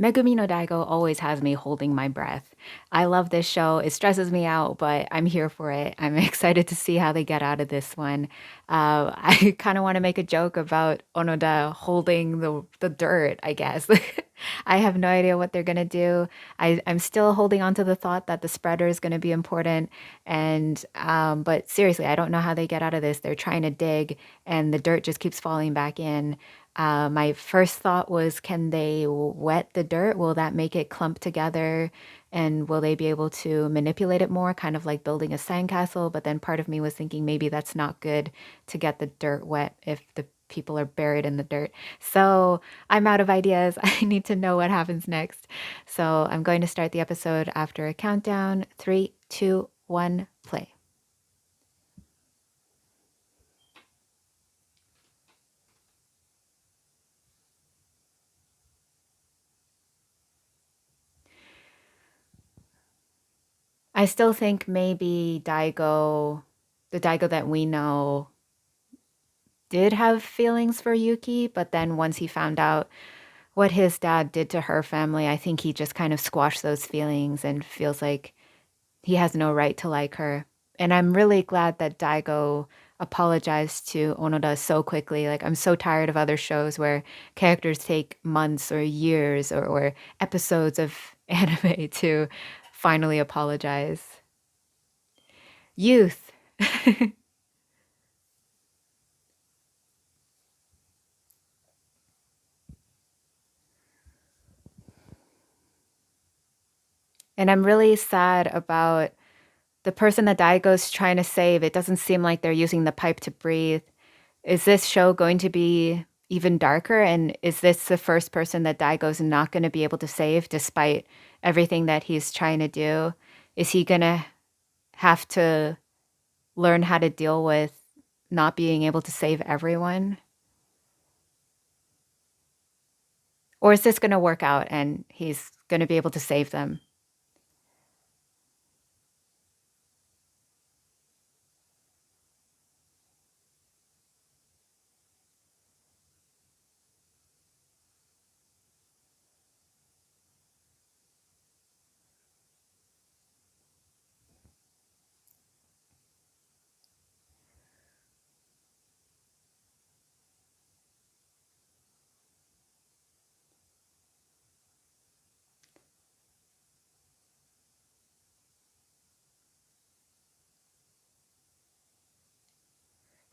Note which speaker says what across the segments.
Speaker 1: Megumi no Daigo always has me holding my breath. I love this show. It stresses me out, but I'm here for it. I'm excited to see how they get out of this one. I kind of want to make a joke about Onoda holding the dirt, I guess. I have no idea what they're going to do. I'm still holding on to the thought that the spreader is going to be important. And, but seriously, I don't know how they get out of this. They're trying to dig and the dirt just keeps falling back in. My first thought was, can they wet the dirt? Will that make it clump together? And will they be able to manipulate it more, kind of like building a sandcastle? But then part of me was thinking maybe that's not good to get the dirt wet if the people are buried in the dirt. So I'm out of ideas. I need to know what happens next. So I'm going to start the episode after a countdown. 3, 2, 1, play. I still think maybe Daigo, the Daigo that we know, did have feelings for Yuki, but then once he found out what his dad did to her family, I think he just kind of squashed those feelings and feels like he has no right to like her. And I'm really glad that Daigo apologized to Onoda so quickly. Like, I'm so tired of other shows where characters take months or years or episodes of anime to finally apologize. Youth. And I'm really sad about the person that Daigo's trying to save. It doesn't seem like they're using the pipe to breathe. Is this show going to be even darker? And is this the first person that Daigo's not going to be able to save despite everything that he's trying to do? Is he going to have to learn how to deal with not being able to save everyone? Or is this going to work out and he's going to be able to save them?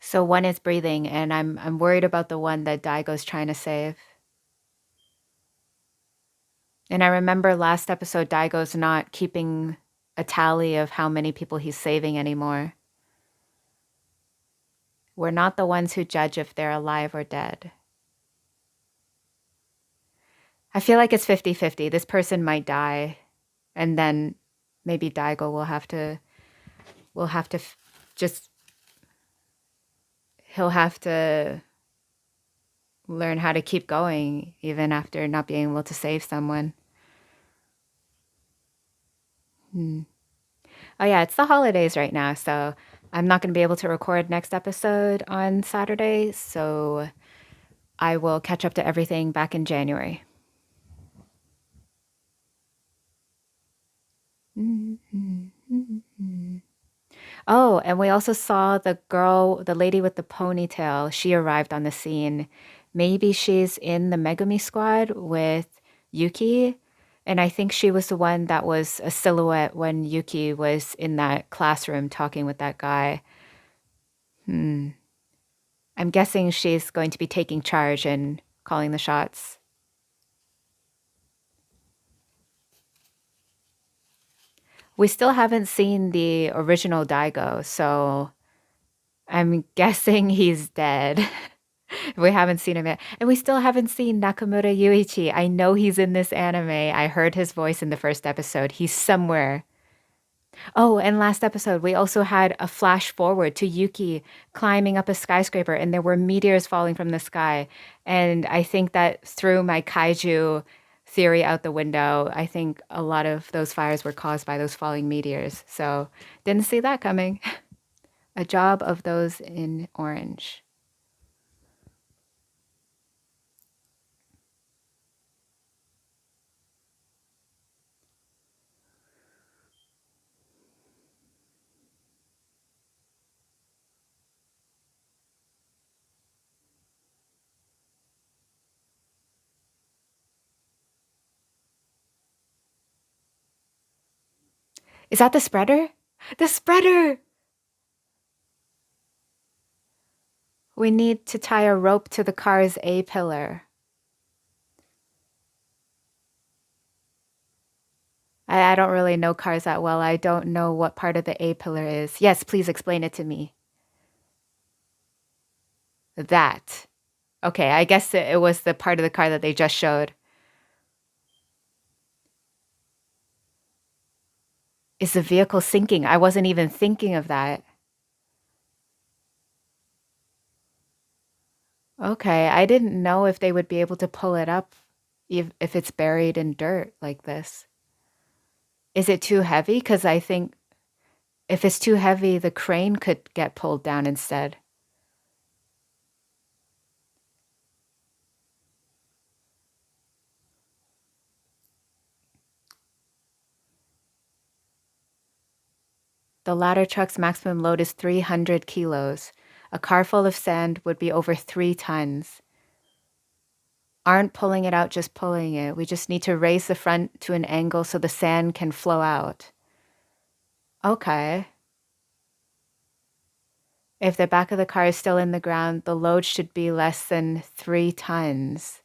Speaker 1: So one is breathing, and I'm worried about the one that Daigo's trying to save. And I remember last episode, Daigo's not keeping a tally of how many people he's saving anymore. We're not the ones who judge if they're alive or dead. I feel like it's 50-50. This person might die, and then maybe Daigo will have to just, he'll have to learn how to keep going even after not being able to save someone. Hmm. Oh yeah, it's the holidays right now, so I'm not going to be able to record next episode on Saturday, so I will catch up to everything back in January. Oh, and we also saw the girl, the lady with the ponytail. She arrived on the scene. Maybe she's in the Megumi squad with Yuki. And I think she was the one that was a silhouette when Yuki was in that classroom talking with that guy. Hmm. I'm guessing she's going to be taking charge and calling the shots. We still haven't seen the original Daigo, so I'm guessing he's dead. We haven't seen him yet. And we still haven't seen Nakamura Yuichi. I know he's in this anime. I heard his voice in the first episode. He's somewhere. Oh, and last episode, we also had a flash forward to Yuki climbing up a skyscraper, and there were meteors falling from the sky. And I think that threw my kaiju theory out the window. I think a lot of those fires were caused by those falling meteors. So didn't see that coming. A job of those in orange. Is that the spreader? The spreader! We need to tie a rope to the car's A pillar. I don't really know cars that well. I don't know what part of the A pillar is. Yes, please explain it to me. That. Okay, I guess it was the part of the car that they just showed. Is the vehicle sinking? I wasn't even thinking of that. Okay, I didn't know if they would be able to pull it up if it's buried in dirt like this. Is it too heavy? Because I think if it's too heavy, the crane could get pulled down instead. The ladder truck's maximum load is 300 kilos. A car full of sand would be over 3 tons. Aren't pulling it out, just pulling it. We just need to raise the front to an angle so the sand can flow out. Okay. If the back of the car is still in the ground, the load should be less than 3 tons.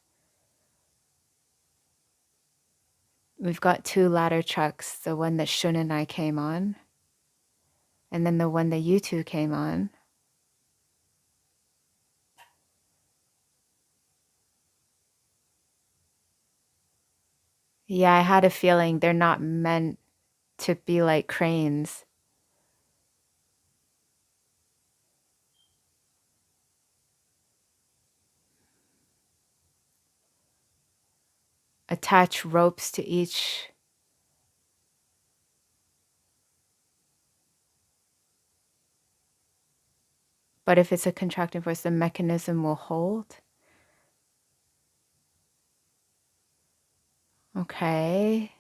Speaker 1: We've got 2 ladder trucks, the one that Shun and I came on, and then the one that you two came on. Yeah, I had a feeling they're not meant to be like cranes. Attach ropes to each. But if it's a contracting force, the mechanism will hold. Okay.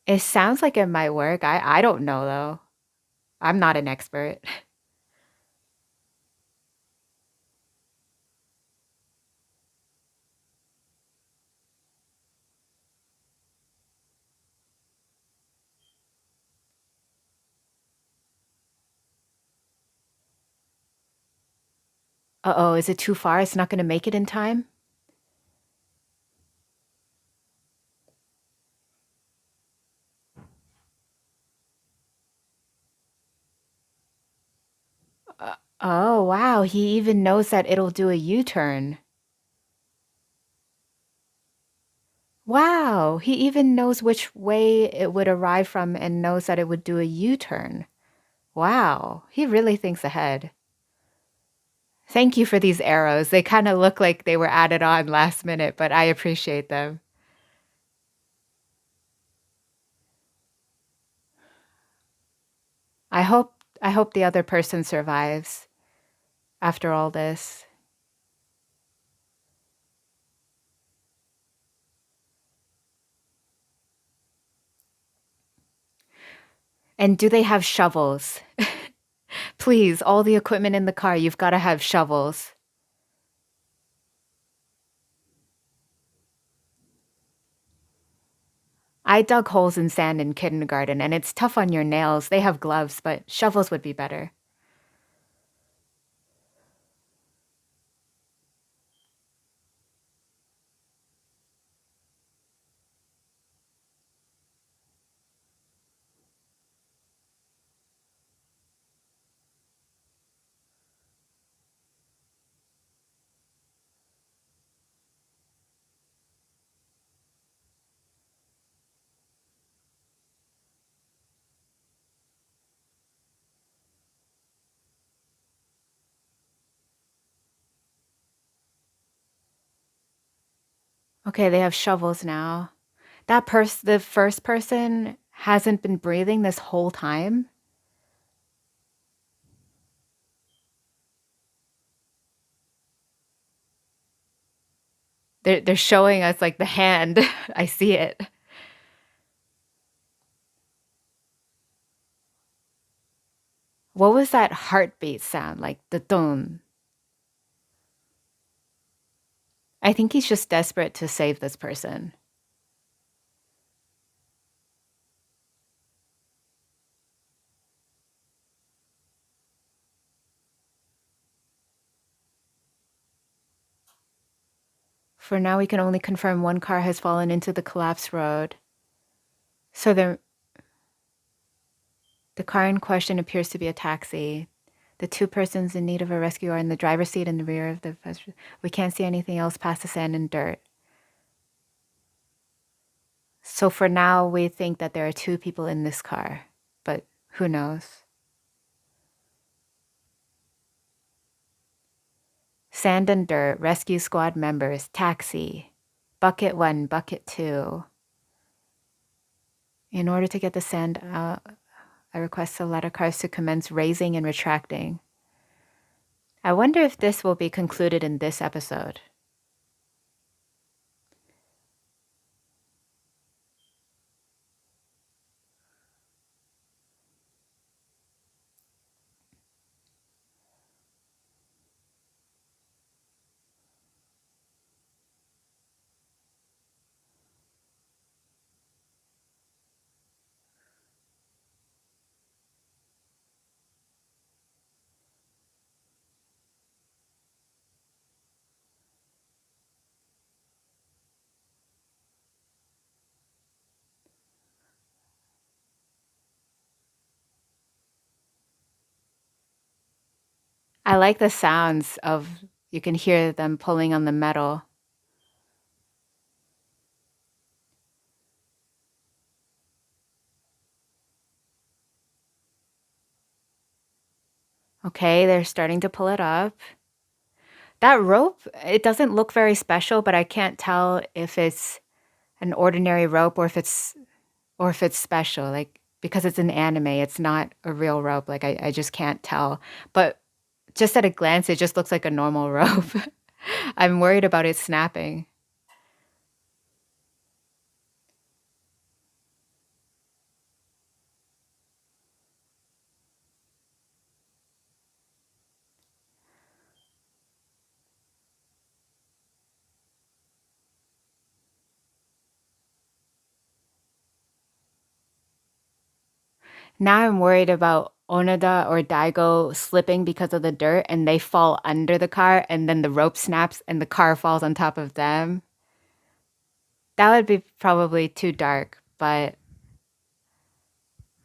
Speaker 1: It sounds like it might work. I don't know though. I'm not an expert. Uh-oh, is it too far? It's not going to make it in time? Oh, wow. He even knows that it'll do a U-turn. Wow. He even knows which way it would arrive from and knows that it would do a U-turn. Wow. He really thinks ahead. Thank you for these arrows. They kind of look like they were added on last minute, but I appreciate them. I hope the other person survives after all this. And do they have shovels? Please, all the equipment in the car, you've got to have shovels. I dug holes in sand in kindergarten, and it's tough on your nails. They have gloves, but shovels would be better. Okay, they have shovels now. The first person hasn't been breathing this whole time. They're showing us like the hand. I see it. What was that heartbeat sound? Like the dun. I think he's just desperate to save this person. For now, we can only confirm one car has fallen into the collapsed road. So the car in question appears to be a taxi. The two persons in need of a rescue are in the driver's seat and the rear of the... We can't see anything else past the sand and dirt. So for now, we think that there are two people in this car, but who knows? Sand and dirt, rescue squad members, taxi, bucket 1, bucket 2. In order to get the sand out, I request the ladder cars to commence raising and retracting. I wonder if this will be concluded in this episode. I like the sounds of, you can hear them pulling on the metal. Okay, they're starting to pull it up. That rope, it doesn't look very special, but I can't tell if it's an ordinary rope or if it's special, like, because it's an anime, it's not a real rope. Like, I just can't tell. But just at a glance, it just looks like a normal rope. I'm worried about it snapping. Now I'm worried about Onoda or Daigo slipping because of the dirt and they fall under the car and then the rope snaps and the car falls on top of them. That would be probably too dark, but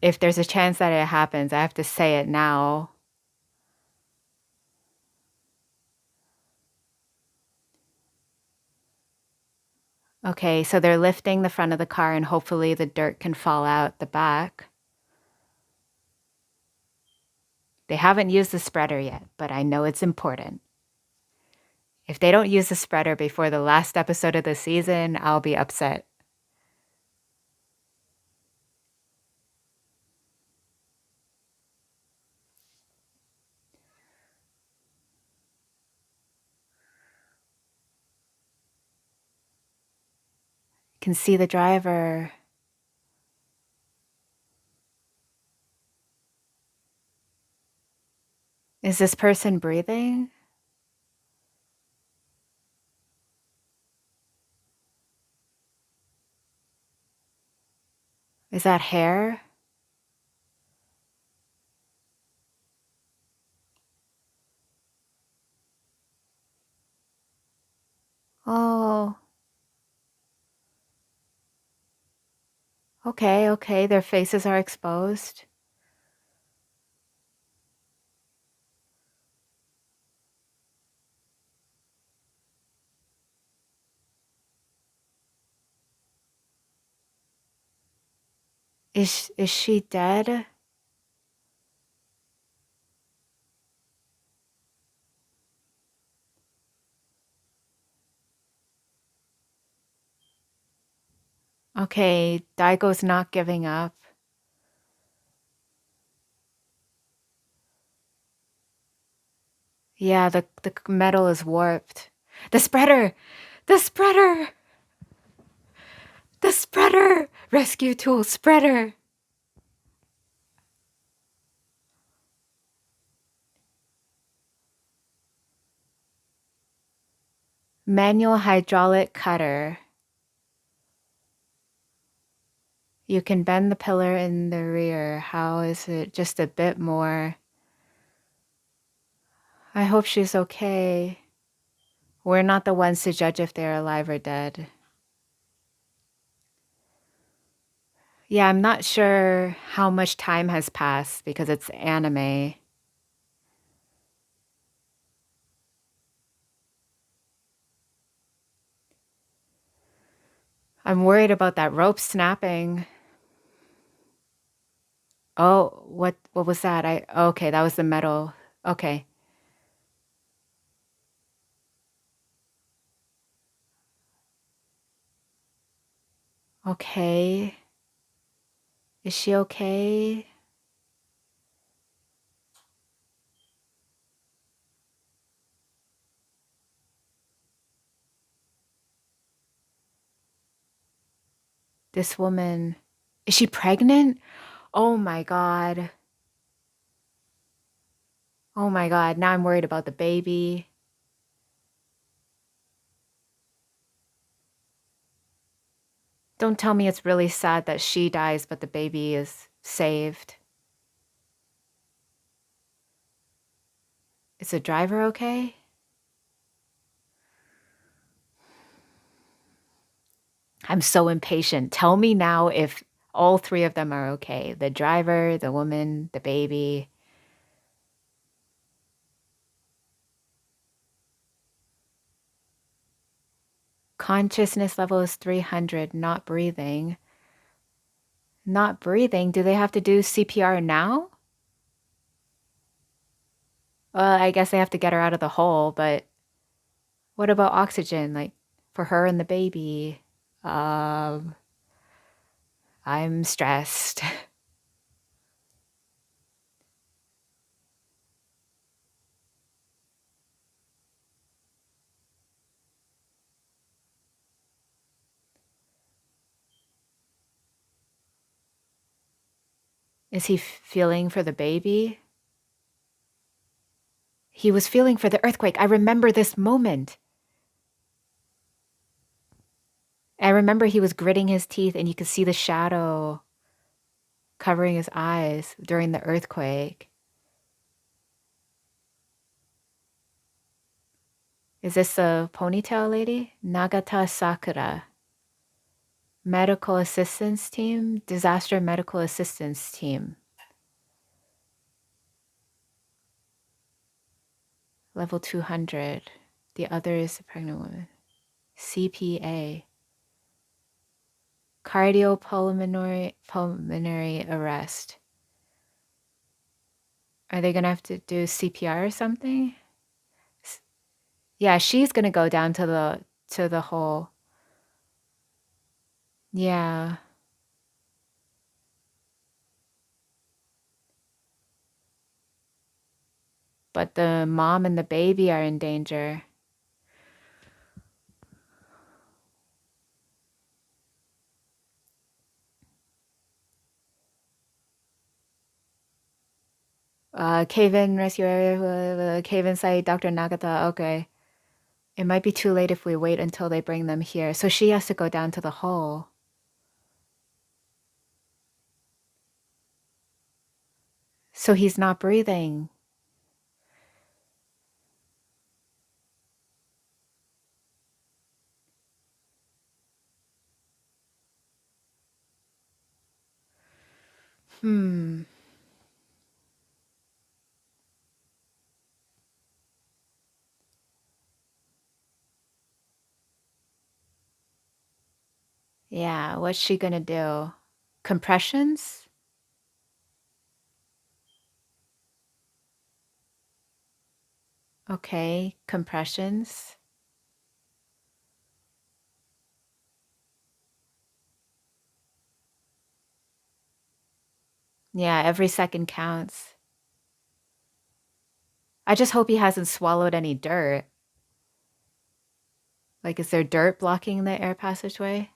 Speaker 1: if there's a chance that it happens, I have to say it now. Okay, so they're lifting the front of the car and hopefully the dirt can fall out the back. They haven't used the spreader yet, but I know it's important. If they don't use the spreader before the last episode of the season, I'll be upset. Can see the driver. Is this person breathing? Is that hair? Oh. Okay, their faces are exposed. Is she dead? Okay, Daigo's not giving up. Yeah, the metal is warped. The spreader! The spreader! The spreader! Rescue tool spreader! Manual hydraulic cutter. You can bend the pillar in the rear. How is it just a bit more? I hope she's okay. We're not the ones to judge if they're alive or dead. Yeah, I'm not sure how much time has passed because it's anime. I'm worried about that rope snapping. Oh, what was that? Okay, that was the metal. Okay. Okay. Is she okay? This woman, is she pregnant? Oh my God. Oh my God. Now I'm worried about the baby. Don't tell me it's really sad that she dies, but the baby is saved. Is the driver okay? I'm so impatient. Tell me now if all three of them are okay. The driver, the woman, the baby. Consciousness level is 300, not breathing. Not breathing. Do they have to do CPR now? Well, I guess they have to get her out of the hole, but what about oxygen? Like for her and the baby? Um, I'm stressed. Is he feeling for the baby? He was feeling for the earthquake. I remember this moment. I remember he was gritting his teeth and you could see the shadow covering his eyes during the earthquake. Is this the ponytail lady? Nagata Sakura. Medical assistance team? Disaster medical assistance team. Level 200. The other is a pregnant woman. CPA. Cardiopulmonary arrest. Are they gonna have to do CPR or something? Yeah, she's gonna go down to the hole. Yeah. But the mom and the baby are in danger. Cave-in rescue area, cave-in site, Dr. Nagata. Okay. It might be too late if we wait until they bring them here. So she has to go down to the hole. So he's not breathing. Hmm. Yeah, what's she gonna do? Compressions? Okay, compressions. Yeah, every second counts. I just hope he hasn't swallowed any dirt. Like, is there dirt blocking the air passageway?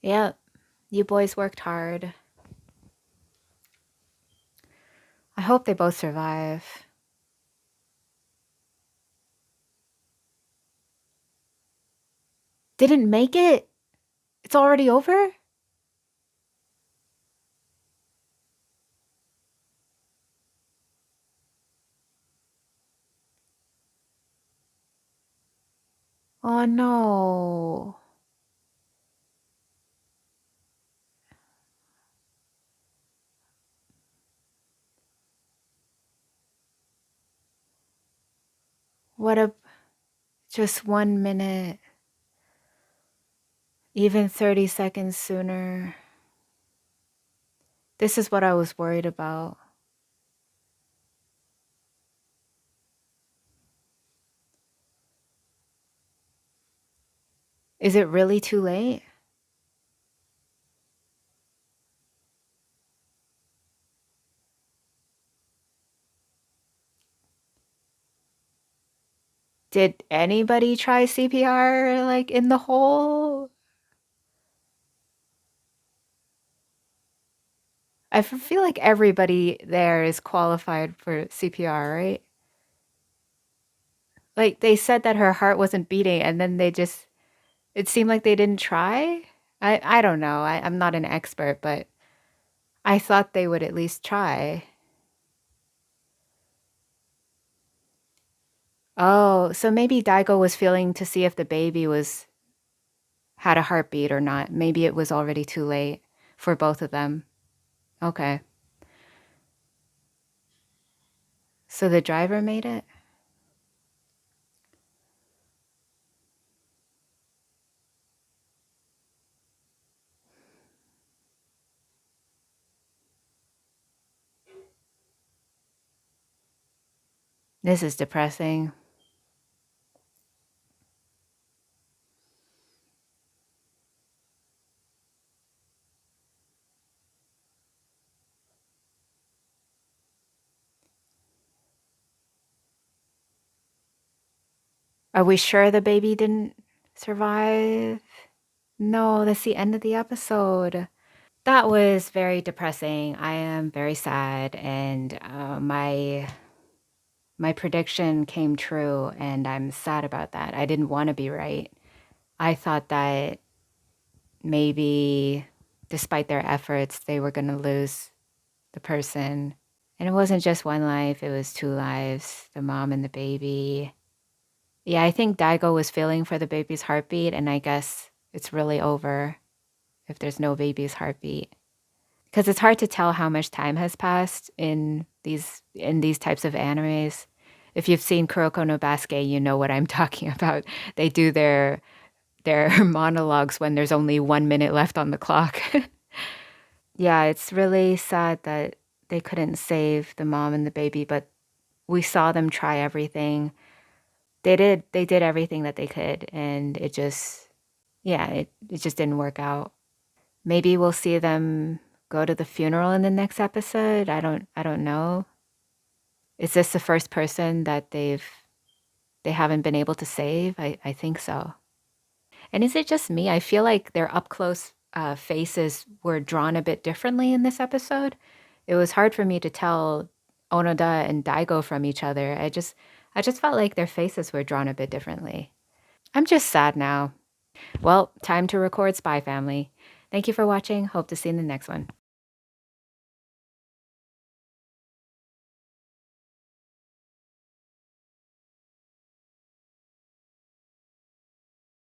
Speaker 1: Yep, you boys worked hard. I hope they both survive. Didn't make it? It's already over? Oh no. What a just 1 minute, even 30 seconds sooner. This is what I was worried about. Is it really too late? Did anybody try CPR like in the hole? I feel like everybody there is qualified for CPR, right? Like they said that her heart wasn't beating and then it seemed like they didn't try. I don't know. I'm not an expert, but I thought they would at least try. Oh, so maybe Daigo was feeling to see if the baby was had a heartbeat or not. Maybe it was already too late for both of them. Okay. So the driver made it? This is depressing. Are we sure the baby didn't survive? No, that's the end of the episode. That was very depressing. I am very sad, and my prediction came true, and I'm sad about that. I didn't want to be right. I thought that maybe, despite their efforts, they were going to lose the person. And it wasn't just one life; it was two lives, the mom and the baby. Yeah, I think Daigo was feeling for the baby's heartbeat, and I guess it's really over if there's no baby's heartbeat. Because it's hard to tell how much time has passed in these types of animes. If you've seen Kuroko no Basket, you know what I'm talking about. They do their monologues when there's only 1 minute left on the clock. Yeah, it's really sad that they couldn't save the mom and the baby, but we saw them try everything. They did everything that they could, and it just yeah, it just didn't work out. Maybe we'll see them go to the funeral in the next episode. I don't know. Is this the first person that they haven't been able to save? I think so. And is it just me? I feel like their up close faces were drawn a bit differently in this episode. It was hard for me to tell Onoda and Daigo from each other. I just felt like their faces were drawn a bit differently. I'm just sad now. Well, time to record Spy Family. Thank you for watching. Hope to see you in the next one.